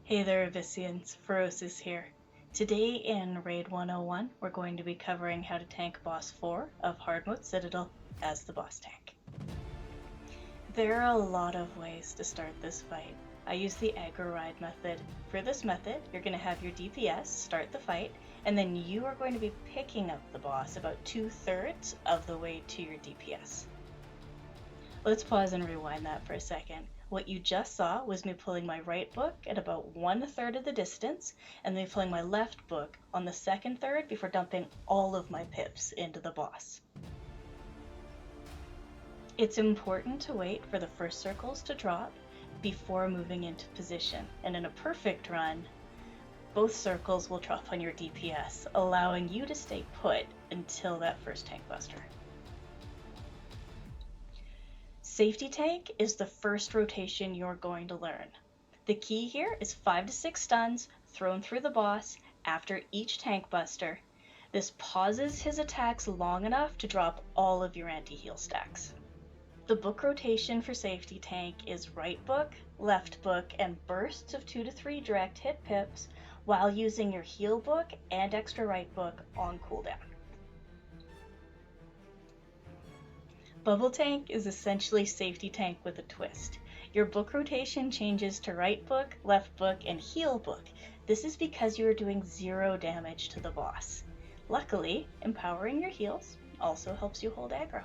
Hey there, Avicians, Ferocis here. Today in Raid 101, we're going to be covering how to tank Boss 4 of Hard Mode Citadel as the boss tank. There are a lot of ways to start this fight. I use the Agro Ride method. For this method, you're going to have your DPS start the fight, and then you are going to be picking up the boss about 2/3 of the way to your DPS. Let's pause and rewind that for a second. What you just saw was me pulling my right book at about 1/3 of the distance, and then pulling my left book on the second third before dumping all of my pips into the boss. It's important to wait for the first circles to drop before moving into position, and in a perfect run, both circles will drop on your DPS, allowing you to stay put until that first tank buster. Safety Tank is the first rotation you're going to learn. The key here is 5 to 6 stuns thrown through the boss after each tank buster. This pauses his attacks long enough to drop all of your anti-heal stacks. The book rotation for Safety Tank is right book, left book, and bursts of 2 to 3 direct hit pips while using your heal book and extra right book on cooldown. Bubble Tank is essentially Safety Tank with a twist. Your book rotation changes to right book, left book, and heal book. This is because you are doing 0 damage to the boss. Luckily, empowering your heals also helps you hold aggro.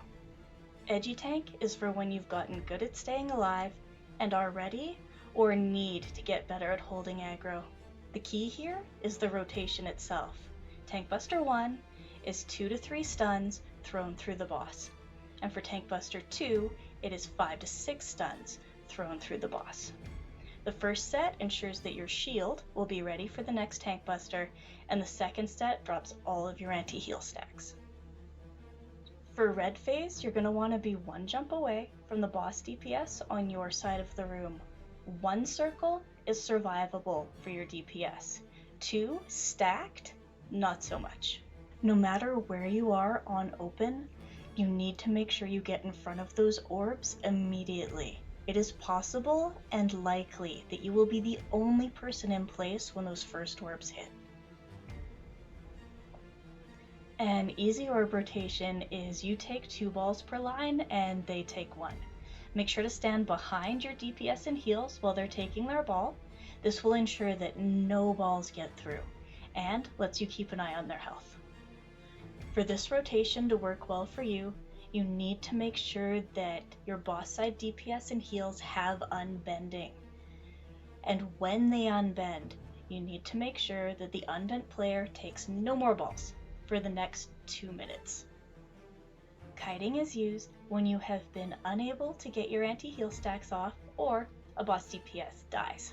Edgy Tank is for when you've gotten good at staying alive and are ready or need to get better at holding aggro. The key here is the rotation itself. Tank Buster 1 is 2 to 3 stuns thrown through the boss. And for Tank Buster 2, it is 5 to 6 stuns thrown through the boss. The first set ensures that your shield will be ready for the next Tank Buster, and the second set drops all of your anti-heal stacks. For red phase, you're going to want to be 1 jump away from the boss DPS on your side of the room. 1 circle is survivable for your DPS. 2 stacked, not so much. No matter where you are on open, you need to make sure you get in front of those orbs immediately. It is possible and likely that you will be the only person in place when those first orbs hit. An easy orb rotation is you take 2 balls per line and they take 1. Make sure to stand behind your DPS and heals while they're taking their ball. This will ensure that no balls get through and lets you keep an eye on their health. For this rotation to work well for you, you need to make sure that your boss side DPS and heals have unbending. And when they unbend, you need to make sure that the unbent player takes no more balls for the next 2 minutes. Kiting is used when you have been unable to get your anti-heal stacks off or a boss DPS dies.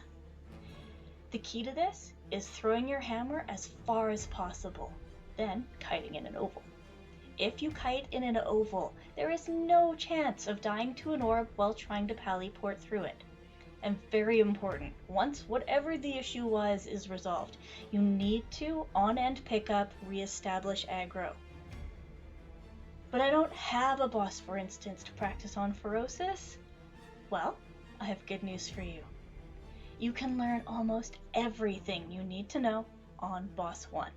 The key to this is throwing your hammer as far as possible, then kiting in an oval. If you kite in an oval, there is no chance of dying to an orb while trying to pally-port through it. And very important, once whatever the issue was is resolved, you need to on-end pickup re-establish aggro. But I don't have a boss, for instance, to practice on Ferocis? Well, I have good news for you. You can learn almost everything you need to know on Boss 1.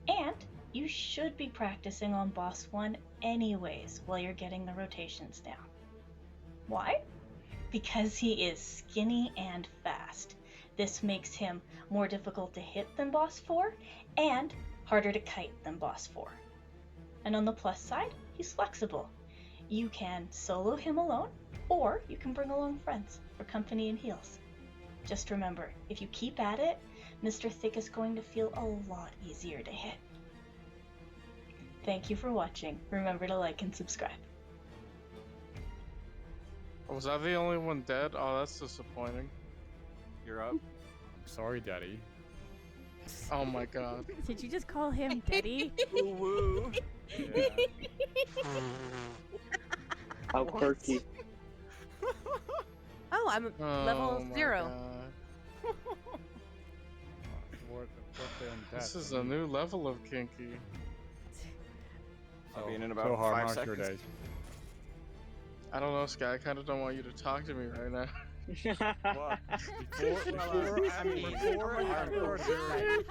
And you should be practicing on Boss 1 anyways while you're getting the rotations down. Why? Because he is skinny and fast. This makes him more difficult to hit than Boss 4 and harder to kite than Boss 4. And on the plus side, he's flexible. You can solo him alone, or you can bring along friends for company and heals. Just remember, if you keep at it, Mr. Thick is going to feel a lot easier to hit. Thank you for watching. Remember to like and subscribe. Was I the only one dead? Oh, that's disappointing. You're up. Sorry, Daddy. Oh my god. Did you just call him Daddy? Woo woo. Yeah. How quirky. Oh, I'm Oh level my 0. God. This is a new level of kinky. I'll be in So about hard 5 monster seconds. days. I don't know, Sky. I kind of don't want you to talk to me right now. Well, before I'm I'm recording.